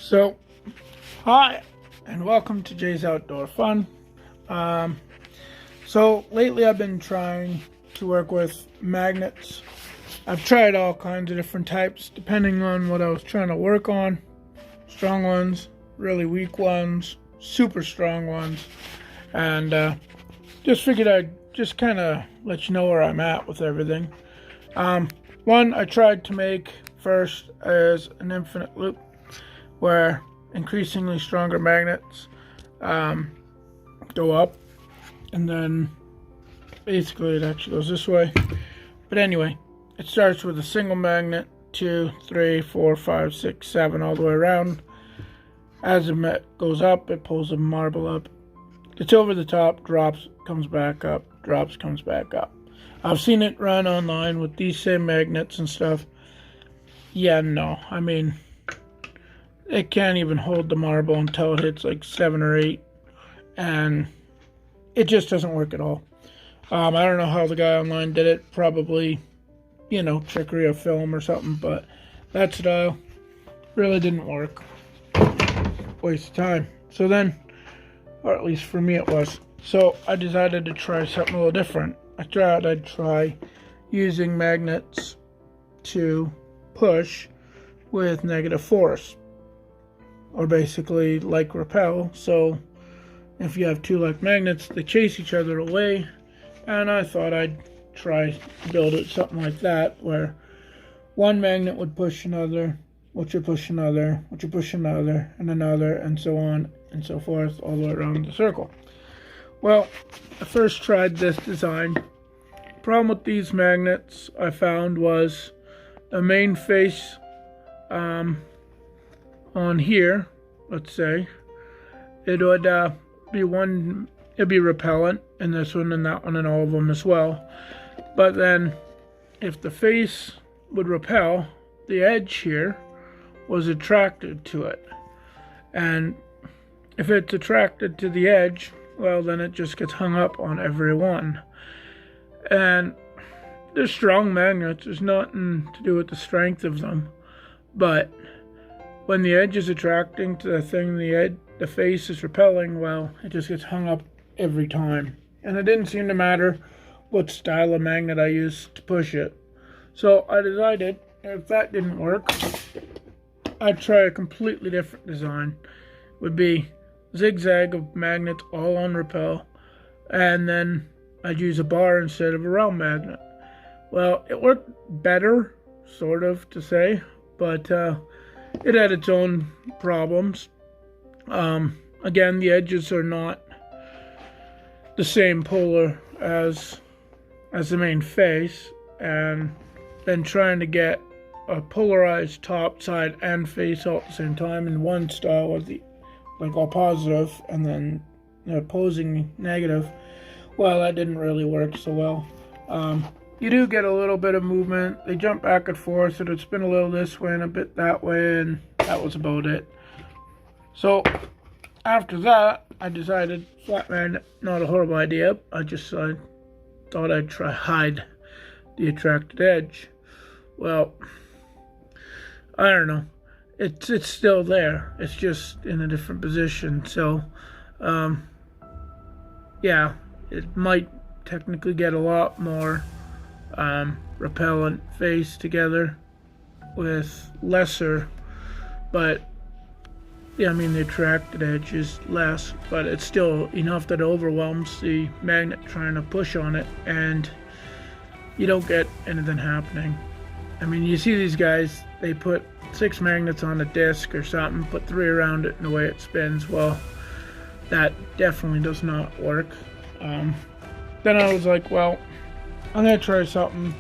So, hi, and welcome to Jay's Outdoor Fun. So lately I've been trying to work with magnets. I've tried all kinds of different types depending on what I was trying to work on. Strong ones, really weak ones, super strong ones, and just figured I'd just kind of let you know where I'm at with everything. One I tried to make first is an infinite loop, where increasingly stronger magnets go up, and then basically it actually goes this way. But anyway, it starts with a single magnet, 2, 3, 4, 5, 6, 7, all the way around. As it goes up, it pulls the marble up. It's over the top, drops, comes back up, drops, comes back up. I've seen it run online with these same magnets and stuff. Yeah, no, I mean, it can't even hold the marble until it hits like 7 or 8, and it just doesn't work at all. I don't know how the guy online did it. Probably, trickery of film or something, but that style really didn't work. Waste of time. So then, or at least for me it was. So I decided to try something a little different. I'd try using magnets to push with negative force, or basically like repel. So if you have two like magnets, they chase each other away, and I thought I'd try to build it something like that, where one magnet would push another, which would push another, which would push another, and so on and so forth, all the way around the circle. Well, I first tried this design. The problem with these magnets I found was the main face on here, let's say, it would it'd be repellent in this one and that one and all of them as well. But then if the face would repel, the edge here was attracted to it. And if it's attracted to the edge, well, then it just gets hung up on every one. And they're strong magnets. There's nothing to do with the strength of them. But when the edge is attracting to the thing the face is repelling, well, it just gets hung up every time. And it didn't seem to matter what style of magnet I used to push it. So I decided, if that didn't work, I'd try a completely different design. It would be zigzag of magnets all on repel, and then I'd use a bar instead of a round magnet. Well, it worked better, sort of, to say, but it had its own problems. Again, the edges are not the same polar as the main face, and then trying to get a polarized top, side, and face all at the same time in one style was all positive, and then opposing negative. Well, that didn't really work so well. You do get a little bit of movement. They jump back and forth, so it'd spin a little this way and a bit that way, and that was about it. So after that, I decided flat magnet, not a horrible idea. I thought I'd try hide the attracted edge. Well, I don't know. It's still there. It's just in a different position. So, yeah, it might technically get a lot more repellent face together with lesser, but yeah, I mean the attracted edge is less, but it's still enough that it overwhelms the magnet trying to push on it, and you don't get anything happening. I mean, you see these guys, they put 6 magnets on a disc or something, put 3 around it, and the way it spins, well, that definitely does not work. Then I was like, well, I'm going to try something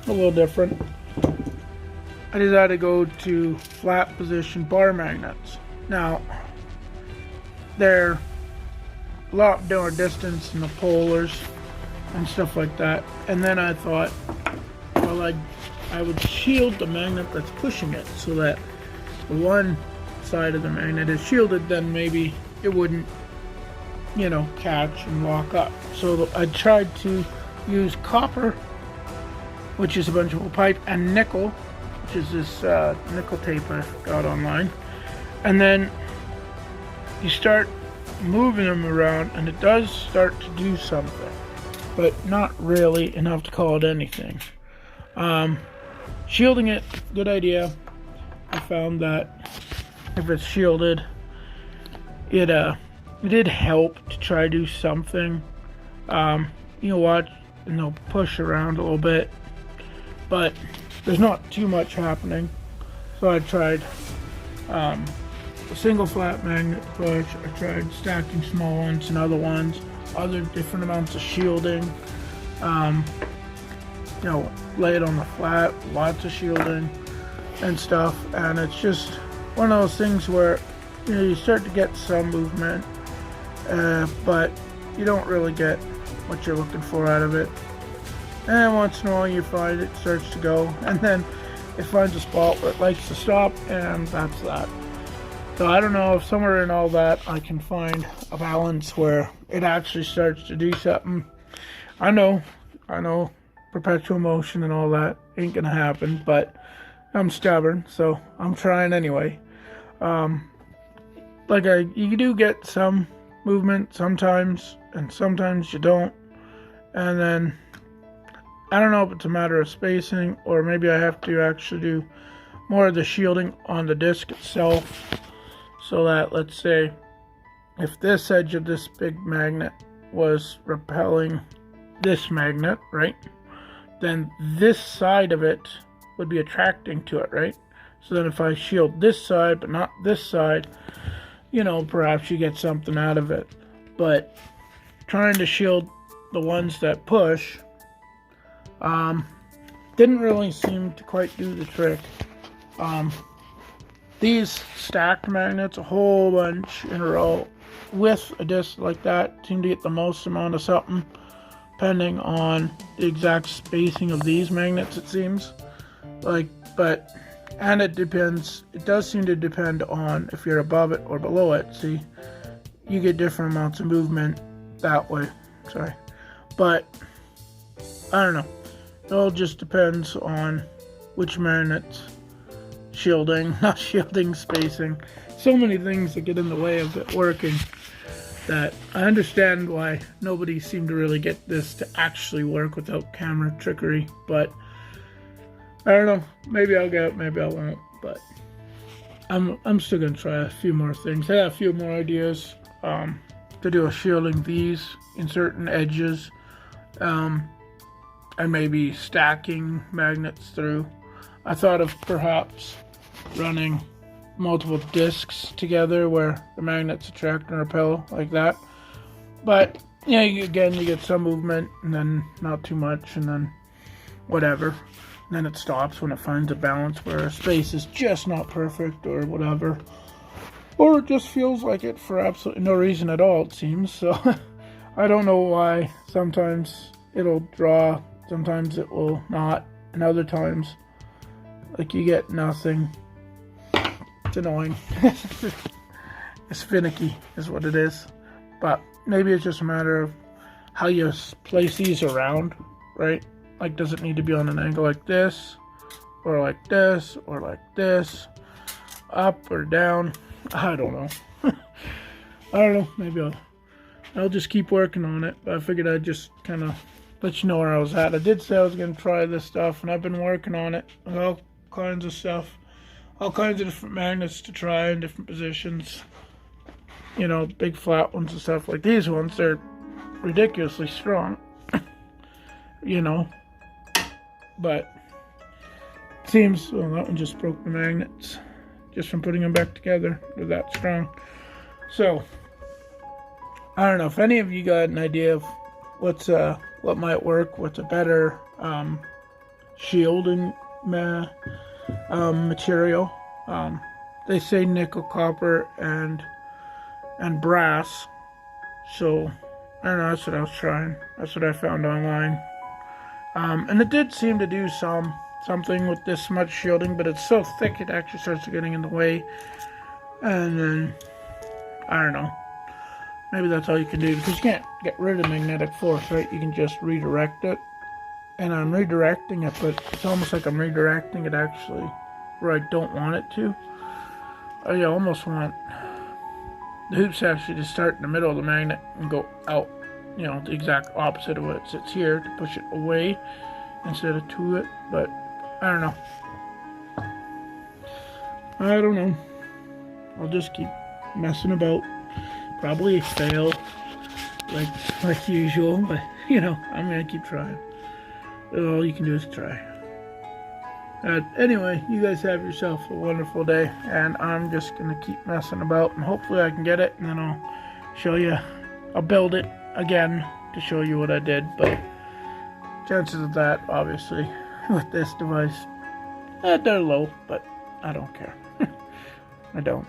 a little different. I decided to go to flat position bar magnets. Now, they're a lot more distance than the polars and stuff like that. And then I thought, well, I would shield the magnet that's pushing it, so that the one side of the magnet is shielded, then maybe it wouldn't, catch and lock up. So I tried to use copper, which is a bunch of pipe, and nickel, which is this nickel tape I got online. And then you start moving them around, and it does start to do something, but not really enough to call it anything. Shielding it, good idea. I found that if it's shielded, it did help to try to do something. You watch and they'll push around a little bit, but there's not too much happening. So I tried a single flat magnet push. I tried stacking small ones and other ones, other different amounts of shielding. Lay it on the flat, lots of shielding and stuff, and it's just one of those things where you start to get some movement, but you don't really get what you're looking for out of it. And once in a while you find it starts to go, and then it finds a spot where it likes to stop, and that's that. So I don't know if somewhere in all that I can find a balance where it actually starts to do something. I know perpetual motion and all that ain't gonna happen, but I'm stubborn, so I'm trying anyway. You do get some movement sometimes, and sometimes you don't. And then I don't know if it's a matter of spacing, or maybe I have to actually do more of the shielding on the disc itself, so that, let's say, if this edge of this big magnet was repelling this magnet, right, then this side of it would be attracting to it, right? So then if I shield this side but not this side, perhaps you get something out of it. But trying to shield the ones that push didn't really seem to quite do the trick. These stacked magnets, a whole bunch in a row with a disc like that, seem to get the most amount of something, depending on the exact spacing of these magnets, it seems and it depends. It does seem to depend on if you're above it or below it. See, you get different amounts of movement that way. Sorry, but I don't know. It all just depends on which magnets, shielding, not shielding, spacing. So many things that get in the way of it working, that I understand why nobody seemed to really get this to actually work without camera trickery. But I don't know, maybe I'll get it, maybe I won't, but I'm still gonna try a few more things. I got a few more ideas to do a shielding these in certain edges, and maybe stacking magnets through. I thought of perhaps running multiple discs together where the magnets attract and repel like that, but you get some movement and then not too much, and then whatever, and then it stops when it finds a balance where a space is just not perfect or whatever, or it just feels like it for absolutely no reason at all, it seems. So I don't know why. Sometimes it'll draw, sometimes it will not, and other times you get nothing. It's annoying. It's finicky is what it is. But maybe it's just a matter of how you place these around, right? Does it need to be on an angle like this, or like this, or like this, up or down? I don't know. I don't know. Maybe I'll just keep working on it. But I figured I'd just kind of let you know where I was at. I did say I was going to try this stuff, and I've been working on it. All kinds of stuff. All kinds of different magnets to try in different positions. Big flat ones and stuff. Like these ones, they're ridiculously strong. But it seems, that one just broke the magnets just from putting them back together. They're that strong. So I don't know if any of you got an idea of what might work, what's a better shielding material. They say nickel, copper, and brass. So I don't know, that's what I was trying. That's what I found online. And it did seem to do something with this much shielding, but it's so thick it actually starts getting in the way. And then I don't know. Maybe that's all you can do, because you can't get rid of magnetic force, right? You can just redirect it. And I'm redirecting it, but it's almost like I'm redirecting it actually where I don't want it to. I almost want the hoops actually to start in the middle of the magnet and go out, you know, the exact opposite of what it sits here, to push it away instead of to it, but I don't know. I don't know. I'll just keep messing about. Probably fail like usual, but you know, I'm gonna keep trying. All you can do is try. Anyway, you guys have yourself a wonderful day, and I'm just gonna keep messing about, and hopefully I can get it, and then I'll show you. I'll build it again to show you what I did, but chances of that, obviously, with this device, they're low, but I don't care. I don't.